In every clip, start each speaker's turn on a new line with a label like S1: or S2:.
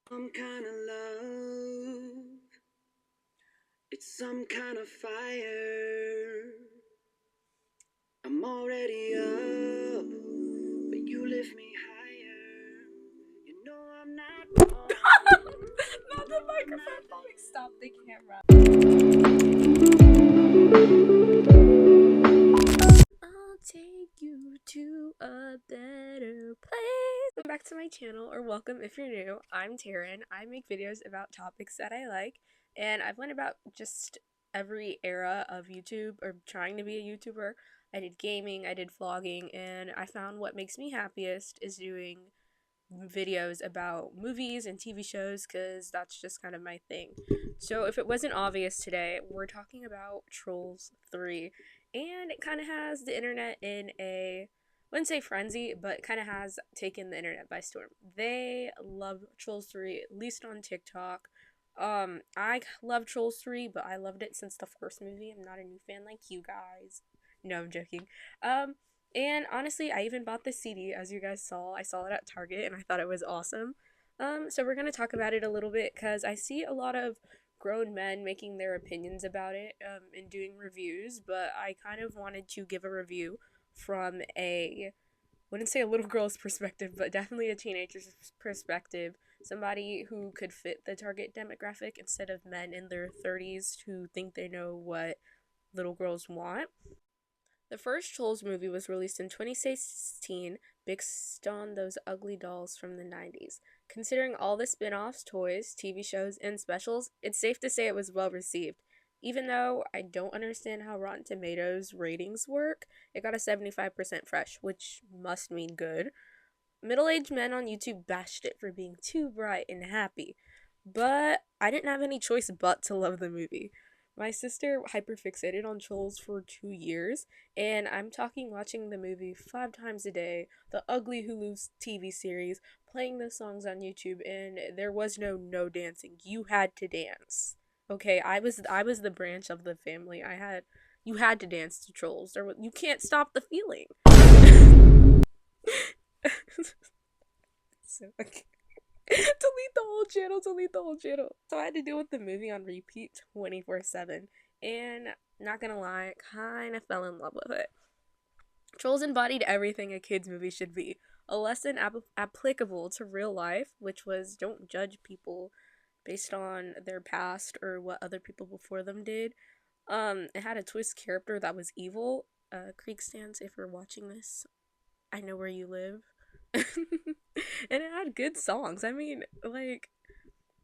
S1: Some kind of love, it's some kind of fire. I'm already up, but you lift me higher. You know I'm not wrong.
S2: Not the microphone falling. Stop the camera. I'll take you to a better place. Welcome back to my channel, or welcome if you're new. I'm Taryn. I make videos about topics that I like, and I've learned about just every era of YouTube, or trying to be a YouTuber. I did gaming, I did vlogging, and I found what makes me happiest is doing videos about movies and TV shows because that's just kind of my thing. So, if it wasn't obvious today, we're talking about Trolls 3, and it kind of has the internet in a, I wouldn't say frenzy, but kind of has taken the internet by storm. They love Trolls 3, at least on TikTok. I love Trolls 3, but I loved it since the first movie. I'm not a new fan like you guys. No, I'm joking. And honestly, I even bought the CD, as you guys saw. I saw it at Target, and I thought it was awesome. So we're gonna talk about it a little bit because I see a lot of grown men making their opinions about it and doing reviews, but I kind of wanted to give a review from a, wouldn't say a little girl's perspective, but definitely a teenager's perspective. Somebody who could fit the target demographic instead of men in their 30s who think they know what little girls want. The first Trolls movie was released in 2016, based on those ugly dolls from the 90s. Considering all the spin offs, toys, TV shows, and specials, it's safe to say it was well received. Even though I don't understand how Rotten Tomatoes ratings work, it got a 75% fresh, which must mean good. Middle aged men on YouTube bashed it for being too bright and happy, but I didn't have any choice but to love the movie. My sister hyperfixated on Trolls for 2 years, and I'm talking watching the movie 5 times a day, the ugly Hulu TV series, playing the songs on YouTube, and there was no dancing. You had to dance. Okay, I was the branch of the family. You had to dance to Trolls. You can't stop the feeling. So okay. Delete the whole channel, delete the whole channel. So I had to deal with the movie on repeat 24/7, and not gonna lie, kind of fell in love with it. Trolls embodied everything a kids movie should be. A lesson applicable to real life, which was don't judge people based on their past or what other people before them did. It had a twist character that was evil. Creek stands, if you're watching this, I know where you live. And it had good songs. I mean, like,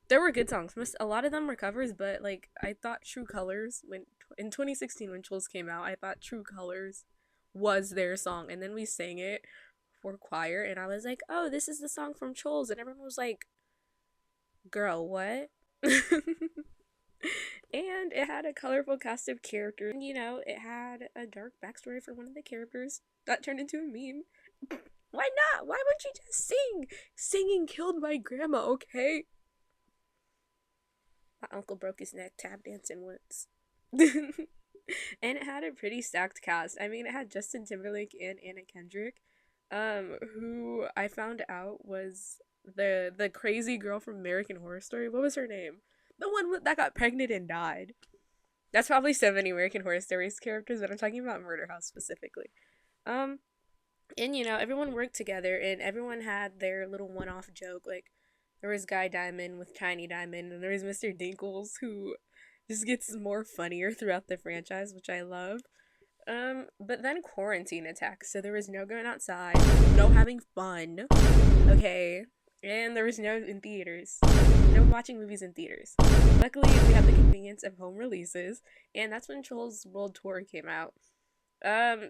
S2: there were good songs. A lot of them were covers, but like I thought True Colors, when in 2016 when Trolls came out, I thought True Colors was their song, and then we sang it for choir, and I was like, "Oh, this is the song from Trolls," and everyone was like, "Girl, what?" And it had a colorful cast of characters. And, it had a dark backstory for one of the characters that turned into a meme. Why not? Why would you just sing? Singing killed my grandma, okay? My uncle broke his neck tap dancing once. And it had a pretty stacked cast. I mean, it had Justin Timberlake and Anna Kendrick, who I found out was the crazy girl from American Horror Story. What was her name? The one that got pregnant and died. That's probably so many American Horror Stories characters, but I'm talking about Murder House specifically. Um, and everyone worked together, and everyone had their little one-off joke. Like, there was Guy Diamond with Tiny Diamond, and there was Mr. Dinkles, who just gets more funnier throughout the franchise, which I love. But then quarantine attacked, so there was no going outside, no having fun, okay, and there was no in theaters, no watching movies in theaters. Luckily, we had the convenience of home releases, and that's when Trolls World Tour came out.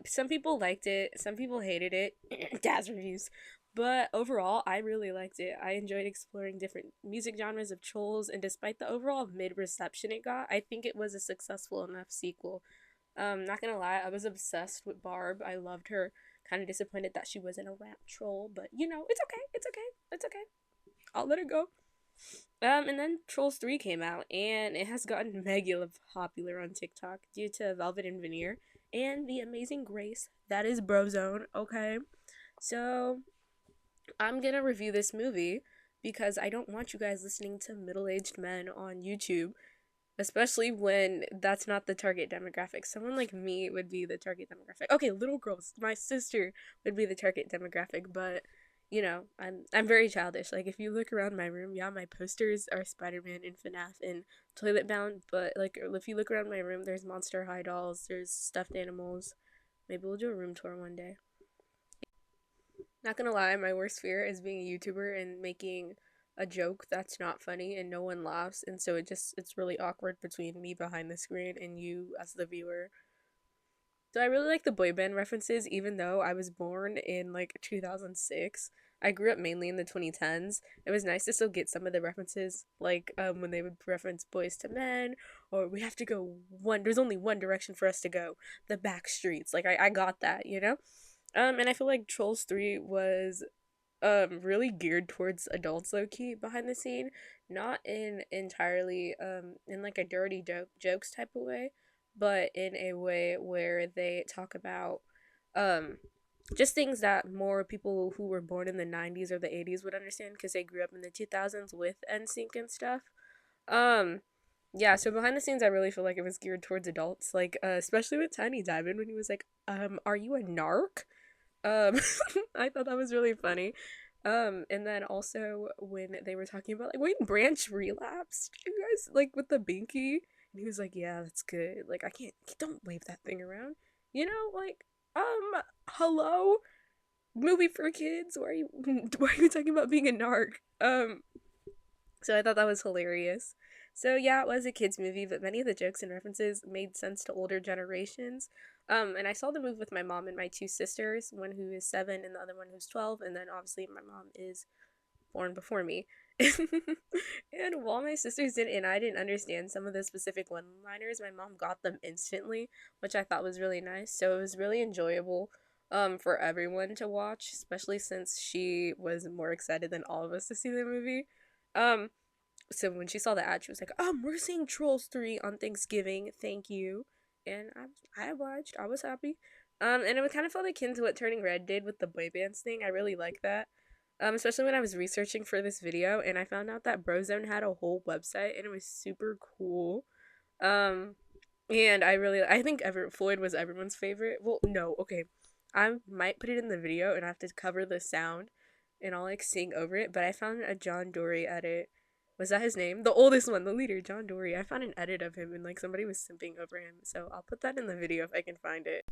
S2: Some people liked it, some people hated it. Daz reviews. But overall, I really liked it. I enjoyed exploring different music genres of Trolls, and despite the overall mid reception it got, I think it was a successful enough sequel. Not gonna lie, I was obsessed with Barb. I loved her. Kind of disappointed that she wasn't a rap troll, but it's okay. It's okay. It's okay. I'll let it go. And then Trolls 3 came out, and it has gotten mega popular on TikTok due to Velvet and Veneer and the amazing grace that is Brozone, okay? So, I'm gonna review this movie because I don't want you guys listening to middle-aged men on YouTube, especially when that's not the target demographic. Someone like me would be the target demographic. Okay, little girls, my sister would be the target demographic, but I'm very childish. Like if you look around my room, yeah, my posters are Spider-Man and FNAF and Toilet Bound, but like if you look around my room, there's Monster High dolls, there's stuffed animals. Maybe we'll do a room tour one day. Not gonna lie, my worst fear is being a YouTuber and making a joke that's not funny and no one laughs, and so it's really awkward between me behind the screen and you as the viewer. So I really like the boy band references, even though I was born in like 2006. I grew up mainly in the 2010s. It was nice to still get some of the references, like when they would reference Boys to Men, or we have to go one. There's only one direction for us to go, the back streets. Like I got that, you know. And I feel like Trolls 3 was really geared towards adults, low key, behind the scene, not in entirely in like a dirty jokes type of way, but in a way where they talk about um just things that more people who were born in the 90s or the 80s would understand, because they grew up in the 2000s with NSYNC and stuff. um yeah, so behind the scenes I really feel like it was geared towards adults, like especially with Tiny Diamond when he was like, are you a narc? um I thought that was really funny. And then also when they were talking about like when Branch relapsed, you guys, like with the binky, and he was like, yeah, that's good, like I can't, don't wave that thing around, like, hello, movie for kids, why are you why are you talking about being a narc? So I thought that was hilarious. So yeah, it was a kids movie, but many of the jokes and references made sense to older generations. And I saw the movie with my mom and my two sisters, one who is 7 and the other one who's 12, and then obviously my mom is born before me. And while my sisters didn't and I didn't understand some of the specific one-liners, my mom got them instantly, which I thought was really nice. So it was really enjoyable for everyone to watch, especially since she was more excited than all of us to see the movie. Um so when she saw the ad, she was like, we're seeing Trolls 3 on Thanksgiving. Thank you. And I obliged. I was happy. And it kind of felt akin to what Turning Red did with the boy bands thing. I really like that. Especially when I was researching for this video and I found out that Brozone had a whole website and it was super cool. Um, and I think Floyd was everyone's favorite. Well, no, okay. I might put it in the video and I have to cover the sound and I'll like sing over it, but I found a John Dory edit. Was that his name? The oldest one, the leader, John Dory. I found an edit of him and like somebody was simping over him. So I'll put that in the video if I can find it.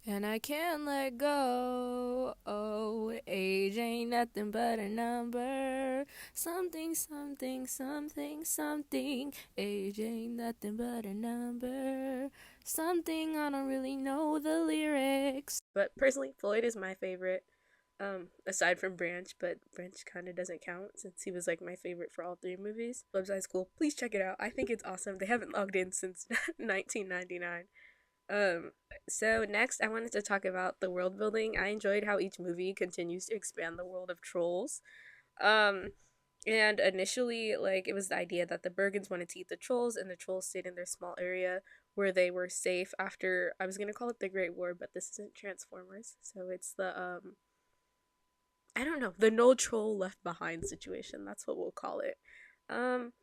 S2: And I can't let go. Oh, age ain't nothing but a number. Something, something, something, something. Age ain't nothing but a number. Something, I don't really know the lyrics. But personally, Floyd is my favorite. Aside from Branch, but Branch kind of doesn't count since he was like my favorite for all 3 movies. Website's cool. Please check it out. I think it's awesome. They haven't logged in since 1999. Um, so next I wanted to talk about the world building. I enjoyed how each movie continues to expand the world of Trolls. Um, and initially, like, it was the idea that the Bergens wanted to eat the Trolls, and the Trolls stayed in their small area where they were safe after, I was gonna call it the Great War, but this isn't Transformers, so it's the, I don't know, the no troll left behind situation. That's what we'll call it. Um,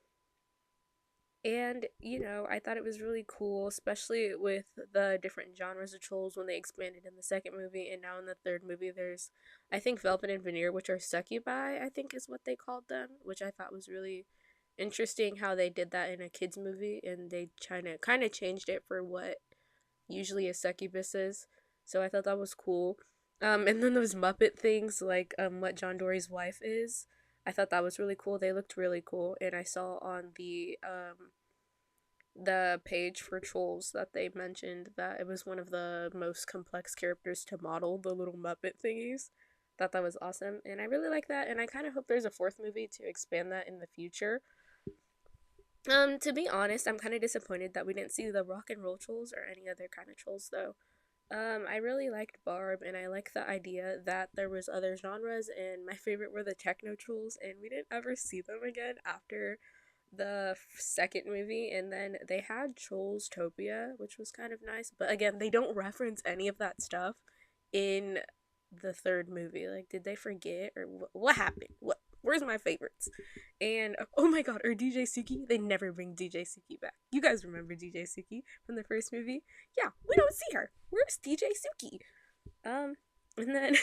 S2: and, I thought it was really cool, especially with the different genres of trolls when they expanded in the second movie. And now in the third movie, there's, I think, Velvet and Veneer, which are succubi, I think is what they called them, which I thought was really interesting how they did that in a kids movie. And they kind of changed it for what usually a succubus is. So I thought that was cool. And then those Muppet things, like what John Dory's wife is. I thought that was really cool. They looked really cool, and I saw on the page for Trolls that they mentioned that it was one of the most complex characters to model, the little Muppet thingies. Thought that was awesome, and I really like that, and I kind of hope there's a fourth movie to expand that in the future. To be honest, I'm kind of disappointed that we didn't see the rock and roll trolls or any other kind of trolls though. I really liked Barb, and I like the idea that there was other genres, and my favorite were the techno trolls, and we didn't ever see them again after the second movie. And then they had Trolls Topia, which was kind of nice, but again, they don't reference any of that stuff in the third movie. Like, did they forget, or what happened? Where's my favorites? And oh my god, or DJ Suki? They never bring DJ Suki back. You guys remember DJ Suki from the first movie? Yeah, we don't see her. Where's DJ Suki? And then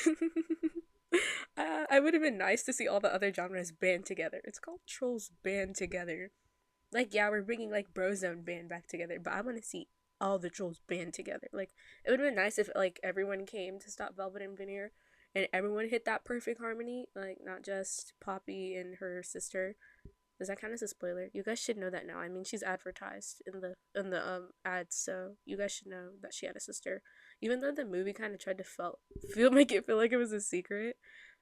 S2: I would have been nice to see all the other genres band together. It's called Trolls Band Together. Like, yeah, we're bringing like Brozone band back together, but I want to see all the trolls band together. Like, it would have been nice if like everyone came to stop Velvet and Veneer, and everyone hit that perfect harmony. Like, not just Poppy and her sister. Does that count as a spoiler? You guys should know that now. I mean, she's advertised in the ads, so you guys should know that she had a sister. Even though the movie kind of tried to feel like it was a secret,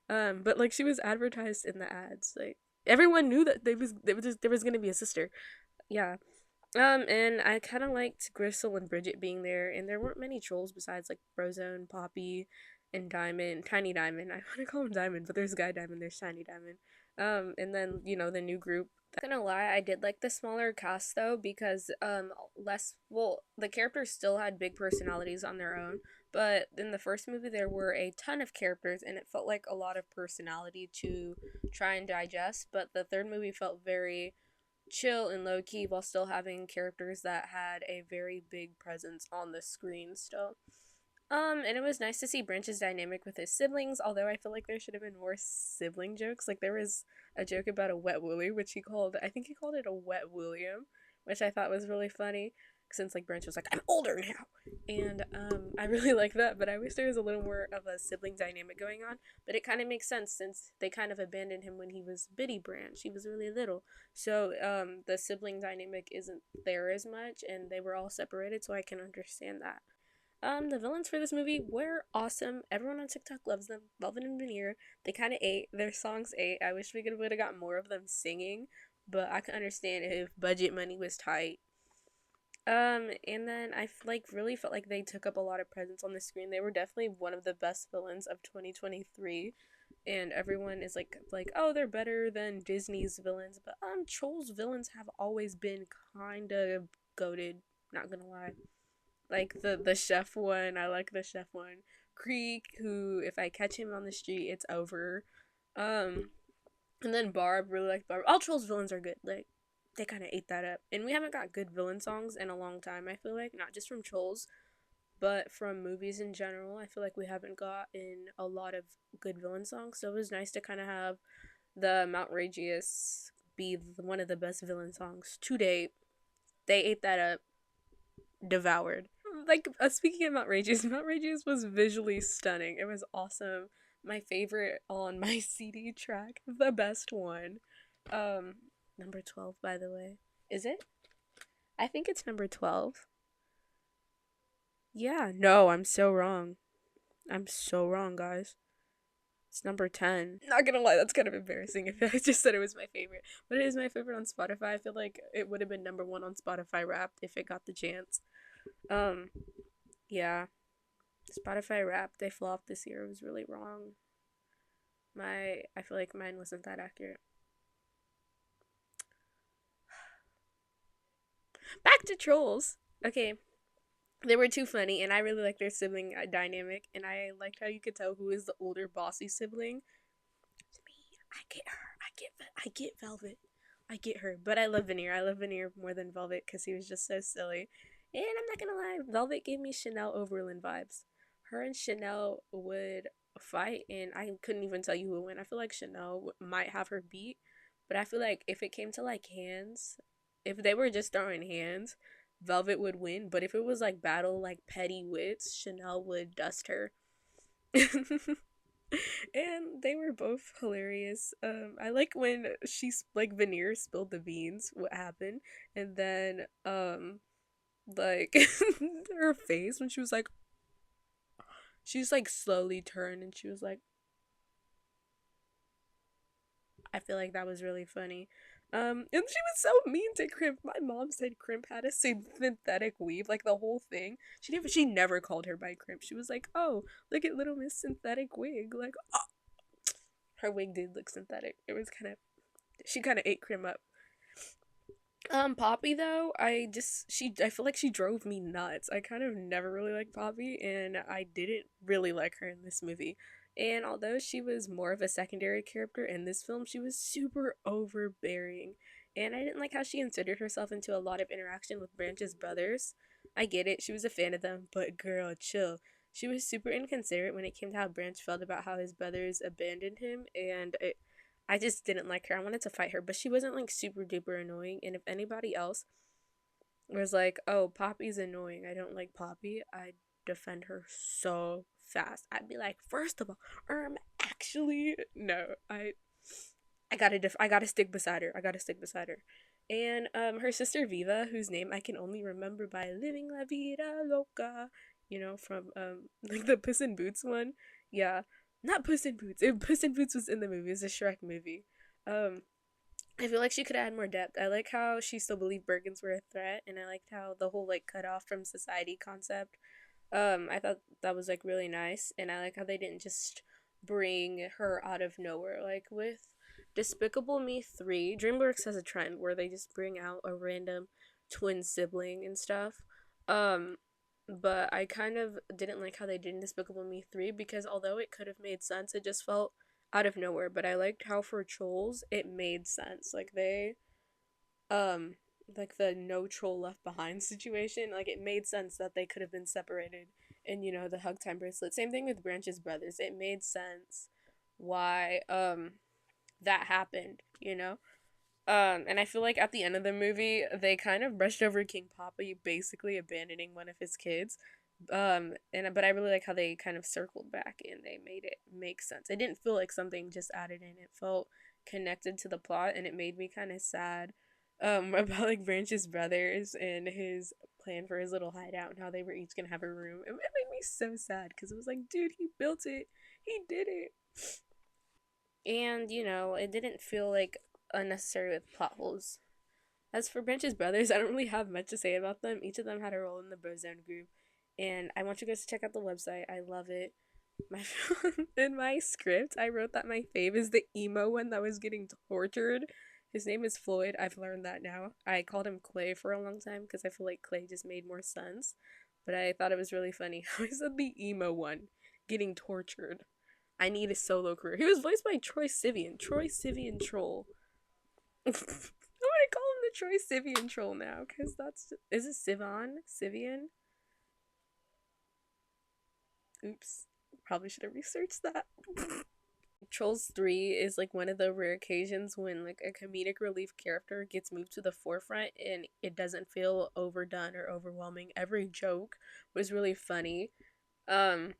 S2: but like she was advertised in the ads. Like everyone knew that there was gonna be a sister. Yeah. And I kind of liked Gristle and Bridget being there, and there weren't many trolls besides like Brozone, Poppy, and Diamond, Tiny Diamond. I want to call him Diamond, but there's Guy Diamond, there's Tiny Diamond. And then the new group. Not gonna lie, I did like the smaller cast though because the characters still had big personalities on their own, but in the first movie there were a ton of characters and it felt like a lot of personality to try and digest. But the third movie felt very chill and low key while still having characters that had a very big presence on the screen still. And it was nice to see Branch's dynamic with his siblings, although I feel like there should have been more sibling jokes. Like there was a joke about a wet willy, which I think he called it a wet William, which I thought was really funny. Since like Branch was like, I'm older now. And I really like that, but I wish there was a little more of a sibling dynamic going on. But it kind of makes sense since they kind of abandoned him when he was Bitty Branch. He was really little. So the sibling dynamic isn't there as much and they were all separated, so I can understand that. The villains for this movie were awesome. Everyone on TikTok loves them. Velvet and Veneer, they kind of ate. Their songs ate. I wish we would have got more of them singing, but I can understand if budget money was tight. And then I really felt like they took up a lot of presence on the screen. They were definitely one of the best villains of 2023, and everyone is like, oh, they're better than Disney's villains, but Troll's villains have always been kind of goated. Not gonna lie. Like the chef one, I like the chef one. Creek, who if I catch him on the street, it's over. Um, and then Barb, really like Barb. All Trolls villains are good. Like they kind of ate that up, and we haven't got good villain songs in a long time. I feel like not just from Trolls, but from movies in general. I feel like we haven't gotten a lot of good villain songs. So it was nice to kind of have the Outrageous be one of the best villain songs to date. They ate that up, devoured. Like speaking of Outrageous, Outrageous was visually stunning. It was awesome. My favorite on my CD track, the best one. Um, Number 12, by the way. Is it? I think it's number 12. Yeah, no, I'm so wrong. I'm so wrong, guys. It's number 10. Not gonna lie, that's kind of embarrassing if I just said it was my favorite. But it is my favorite on Spotify. I feel like it would have been number 1 on Spotify Wrapped if it got the chance. Um, yeah. Spotify Wrapped, they flopped this year. It was really wrong. I feel like mine wasn't that accurate. Back to Trolls. Okay. They were too funny, and I really liked their sibling dynamic, and I liked how you could tell who is the older bossy sibling. It's me. I get her. I get Velvet. I get her. But I love Veneer. I love Veneer more than Velvet because he was just so silly. And I'm not gonna lie, Velvet gave me Chanel Oberlin vibes. Her and Chanel would fight, and I couldn't even tell you who would win. I feel like Chanel might have her beat, but I feel like if it came to like hands, if they were just throwing hands, Velvet would win. But if it was like battle, like petty wits, Chanel would dust her. And they were both hilarious. I like when like Veneer spilled the beans, what happened, and then like her face when she was like, she's like slowly turned and she was like, I feel like that was really funny. And she was so mean to Crimp. My mom said Crimp had a synthetic weave, like the whole thing. She never called her by Crimp. She was like, oh, look at little Miss Synthetic Wig. Like, oh. Her wig did look synthetic. It was she kind of ate Crimp up. Poppy though, I feel like she drove me nuts. I kind of never really liked Poppy, and I didn't really like her in this movie. And although she was more of a secondary character in this film, she was super overbearing. And I didn't like how she inserted herself into a lot of interaction with Branch's brothers. I get it, she was a fan of them, but girl, chill. She was super inconsiderate when it came to how Branch felt about how his brothers abandoned him, and I just didn't like her. I wanted to fight her, but she wasn't like super duper annoying. And if anybody else was like, "Oh, Poppy's annoying. I don't like Poppy," I'd defend her so fast. I'd be like, first of all, actually, no, I gotta stick beside her. I gotta stick beside her. And her sister Viva, whose name I can only remember by "Living La Vida Loca," from like the Puss in Boots one. Yeah, not Puss in Boots. Puss in Boots was in the movie. It's a Shrek movie. Um, I feel like she could add more depth. I like how she still believed Bergens were a threat, and I liked how the whole like cut off from society concept. I thought that was like really nice, and I like how they didn't just bring her out of nowhere. Like with Despicable Me 3, DreamWorks has a trend where they just bring out a random twin sibling and stuff. Um, but I kind of didn't like how they did in Despicable Me 3 because although it could have made sense, it just felt out of nowhere. But I liked how for trolls it made sense. Like they um like the no troll left behind situation, like it made sense that they could have been separated and the hug time bracelet. Same thing with Branch's brothers. It made sense why that happened, and I feel like at the end of the movie, they kind of brushed over King Papa basically abandoning one of his kids. And but I really like how they kind of circled back and they made it make sense. It didn't feel like something just added in. It felt connected to the plot, and it made me kind of sad. About like Branch's brothers and his plan for his little hideout and how they were each gonna have a room. It made me so sad because it was like, dude, he built it, he did it, and it didn't feel like unnecessary with plot holes. As for Branch's brothers, I don't really have much to say about them. Each of them had a role in the Brozone group, and I want you guys to check out the website. I love it. My in my script, I wrote that my fave is the emo one that was getting tortured. His name is Floyd. I've learned that now. I called him Clay for a long time because I feel like Clay just made more sense. But I thought it was really funny how he said the emo one getting tortured. I need a solo career. He was voiced by Troy Sivian. Troy Sivian Troll. I'm gonna call him the Troy Sivian Troll now because is it Sivian? Oops. Probably should have researched that. Trolls 3 is like one of the rare occasions when like a comedic relief character gets moved to the forefront and it doesn't feel overdone or overwhelming. Every joke was really funny. Um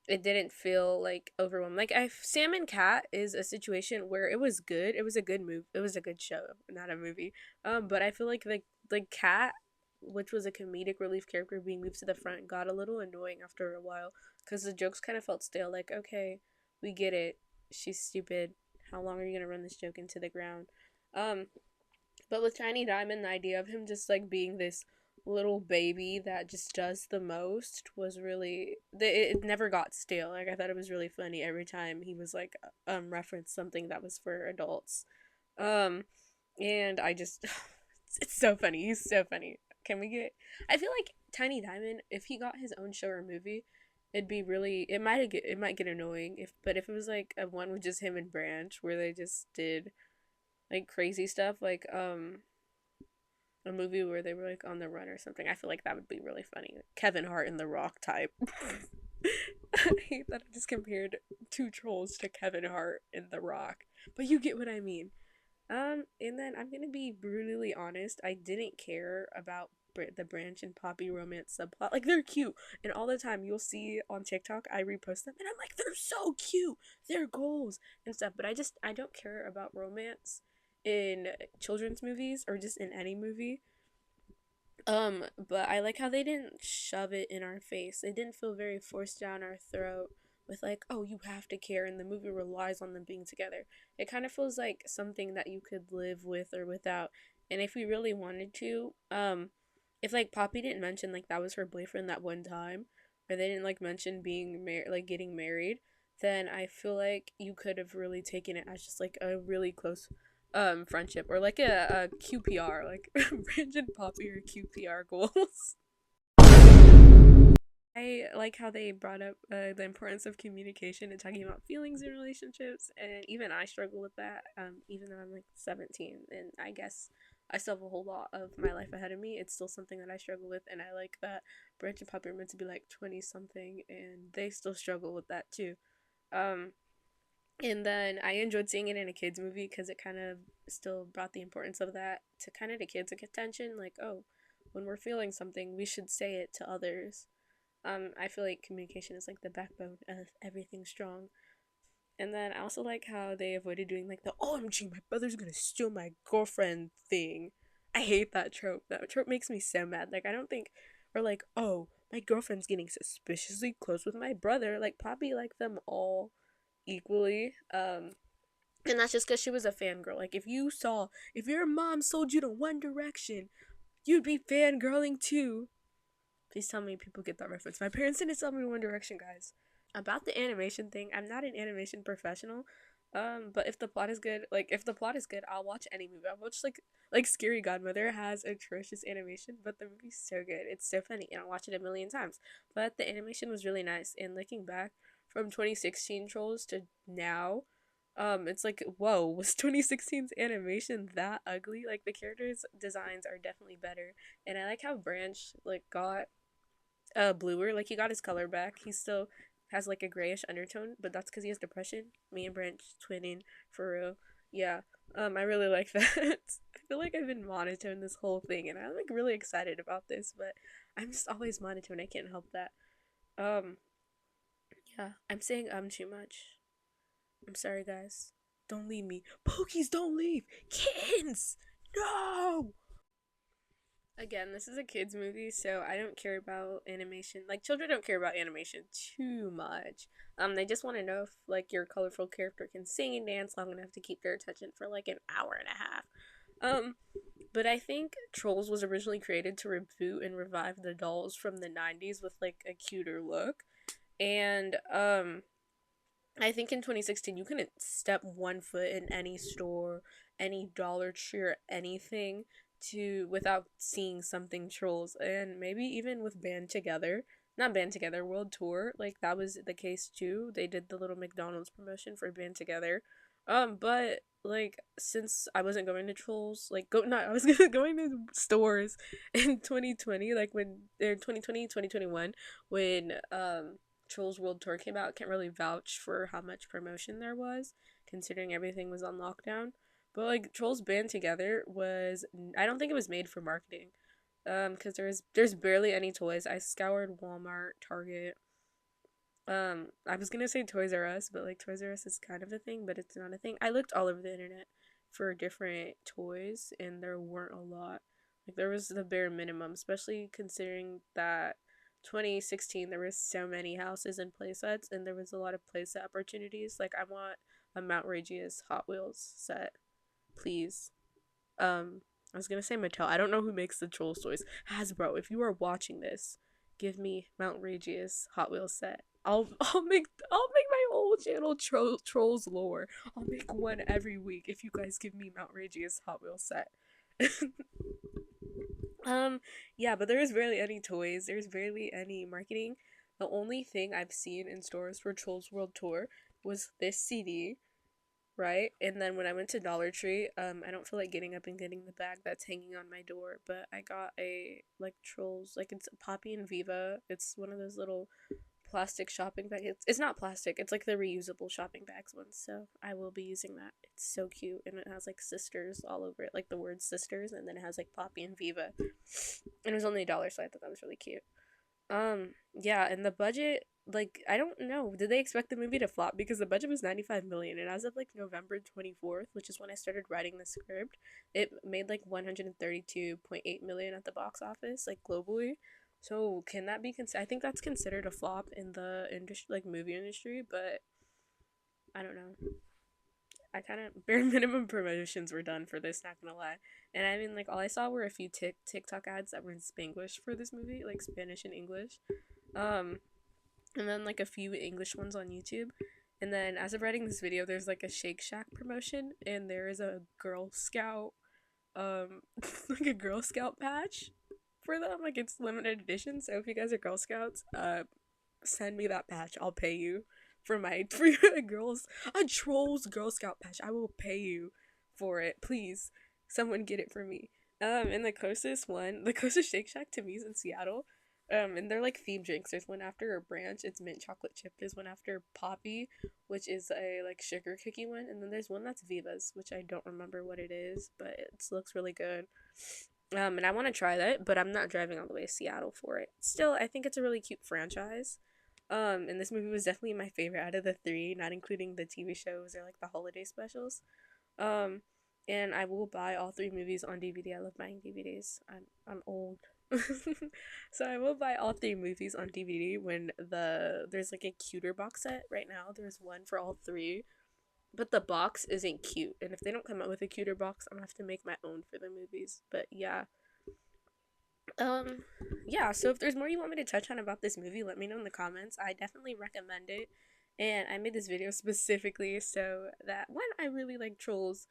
S2: it didn't feel like overwhelming. Like Sam and Cat is a situation where it was good. It was a good move. It was a good show, not a movie. But I feel like the Cat, which was a comedic relief character being moved to the front, got a little annoying after a while because the jokes kind of felt stale. Like, okay, we get it. She's stupid. How long are you gonna run this joke into the ground? Um, but with Tiny Diamond, the idea of him just like being this little baby that just does the most was really it never got stale. Like I thought it was really funny every time he was like referenced something that was for adults. Um, and I just it's so funny. He's so funny. Can we get? I feel like Tiny Diamond, if he got his own show or movie, it'd be really it might get annoying but if it was like a one with just him and Branch where they just did like crazy stuff like a movie where they were like on the run or something, I feel like that would be really funny. Kevin Hart and The Rock type. I hate that I just compared two trolls to Kevin Hart and The Rock, but you get what I mean. And then I'm gonna be brutally honest. I didn't care about the Branch and Poppy romance subplot. Like they're cute, and all the time you'll see on TikTok I repost them, and I'm like, they're so cute. They're goals and stuff. But I don't care about romance in children's movies or just in any movie. But I like how they didn't shove it in our face. It didn't feel very forced down our throat with like, oh, you have to care, and the movie relies on them being together. It kind of feels like something that you could live with or without. And if we really wanted to, if like Poppy didn't mention like that was her boyfriend that one time, or they didn't like mention being like getting married, then I feel like you could have really taken it as just like a really close friendship or like a QPR, like Branch and Poppy are QPR goals. I like how they brought up the importance of communication and talking about feelings in relationships, and even I struggle with that. Even though I'm like 17, and I guess I still have a whole lot of my life ahead of me, it's still something that I struggle with, and I like that Branch and Puppy are meant to be like 20 something, and they still struggle with that too. Um, and then I enjoyed seeing it in a kids movie because it kind of still brought the importance of that to kind of the kids' attention. Like, oh, when we're feeling something, we should say it to others. I feel like communication is like the backbone of everything strong. And then I also like how they avoided doing like the OMG, my brother's gonna steal my girlfriend thing. I hate that trope. That trope makes me so mad. Like, I don't think, or like, oh, my girlfriend's getting suspiciously close with my brother. Like, Poppy liked them all equally. And that's just because she was a fangirl. Like, if your mom sold you to One Direction, you'd be fangirling too. Please tell me people get that reference. My parents didn't tell me One Direction, guys. About the animation thing, I'm not an animation professional. But if the plot is good, I'll watch any movie. I'll watch like Scary Godmother has atrocious animation, but the movie's so good. It's so funny, and I'll watch it a million times. But the animation was really nice. And looking back from 2016 Trolls to now, it's like, whoa, was 2016's animation that ugly? Like, the characters' designs are definitely better, and I like how Branch like got bluer. Like, he got his color back. He still has like a grayish undertone, but that's because he has depression. Me and Branch twinning for real. Yeah. I really like that. I feel like I've been monotone this whole thing, and I'm like really excited about this, but I'm just always monotone. I can't help that. Um, yeah, I'm saying too much. I'm sorry, guys. Don't leave me. Pokies, don't leave. Kittens, no. Again, this is a kids movie, so I don't care about animation. Like, children don't care about animation too much. They just want to know if like your colorful character can sing and dance long enough to keep their attention for like an hour and a half. Um, but I think Trolls was originally created to reboot and revive the dolls from the 90s with like a cuter look. And I think in 2016 you couldn't step one foot in any store, any Dollar Tree or anything to without seeing something Trolls, and maybe even with Band Together, not Band Together, World Tour, like that was the case too. They did the little McDonald's promotion for Band Together. But like since I wasn't going to Trolls, like go not I was going to stores in 2020, like when in 2020, 2021, when Trolls World Tour came out, can't really vouch for how much promotion there was, considering everything was on lockdown. But like Trolls Band Together was, I don't think it was made for marketing. Because there's barely any toys. I scoured Walmart, Target. I was gonna say Toys R Us, but like Toys R Us is kind of a thing, but it's not a thing. I looked all over the internet for different toys, and there weren't a lot. Like there was the bare minimum, especially considering that 2016 there was so many houses and playsets, and there was a lot of playset opportunities. Like I want a Mount Outrageous Hot Wheels set, please. I was gonna say Mattel. I don't know who makes the Trolls toys. Hasbro, if you are watching this, give me Mount Outrageous Hot Wheels set. I'll make my whole channel Trolls lore. I'll make one every week if you guys give me Mount Outrageous Hot Wheels set. Yeah, but there is barely any toys. There's barely any marketing. The only thing I've seen in stores for Trolls World Tour was this CD, right? And then when I went to Dollar Tree, I don't feel like getting up and getting the bag that's hanging on my door, but I got a like Trolls, like it's Poppy and Viva. It's one of those little plastic shopping bags. It's not plastic. It's like the reusable shopping bags ones. So I will be using that. It's so cute, and it has like sisters all over it, like the word sisters, and then it has like Poppy and Viva. And it was only $1, so I thought that was really cute. Yeah, and the budget, like, I don't know. Did they expect the movie to flop? Because the budget was 95 million, and as of like November 24th, which is when I started writing the script, it made like 132.8 million at the box office, like globally. So can that be I think that's considered a flop in the industry, like movie industry, but I don't know. I kind of bare minimum promotions were done for this, not gonna lie. And I mean, like, all I saw were a few TikTok ads that were in Spanglish for this movie, like Spanish and English. Um, and then like a few English ones on YouTube. And then as of writing this video, there's like a Shake Shack promotion, and there is a Girl Scout, like a Girl Scout patch for them. Like, it's limited edition, so if you guys are Girl Scouts, send me that patch. I'll pay you for my for a Trolls Girl Scout patch. I will pay you for it. Please, someone get it for me. And the closest Shake Shack to me is in Seattle. And they're like themed drinks. There's one after a branch. It's mint chocolate chip. There's one after Poppy, which is a like sugar cookie one, and then there's one that's Viva's, which I don't remember what it is, but it looks really good. And I want to try that, but I'm not driving all the way to Seattle for it. Still, I think it's a really cute franchise. And this movie was definitely my favorite out of the three, not including the TV shows or like the holiday specials. Um, and I will buy all three movies on DVD. I love buying DVDs. I'm old. So I will buy all three movies on DVD when there's like a cuter box set right now. There's one for all three, but the box isn't cute. And if they don't come out with a cuter box, I'm gonna have to make my own for the movies. But yeah. Um yeah, so if there's more you want me to touch on about this movie, let me know in the comments. I definitely recommend it. And I made this video specifically so that one, I really like Trolls,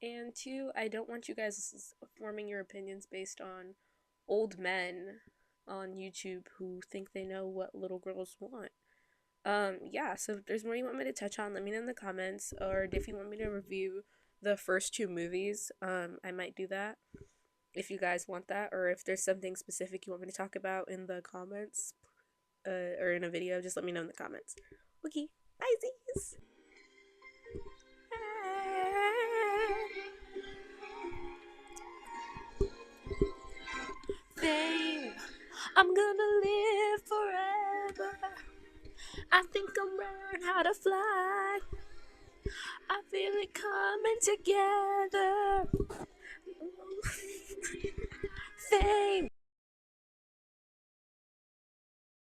S2: and two, I don't want you guys forming your opinions based on old men on YouTube who think they know what little girls want. Yeah, so if there's more you want me to touch on, let me know in the comments, or if you want me to review the first two movies, I might do that if you guys want that, or if there's something specific you want me to talk about in the comments, or in a video, just let me know in the comments. Okay, bye, Z's. Fame, I'm gonna live forever. I think I'll learn how to fly. I feel it coming together. Fame.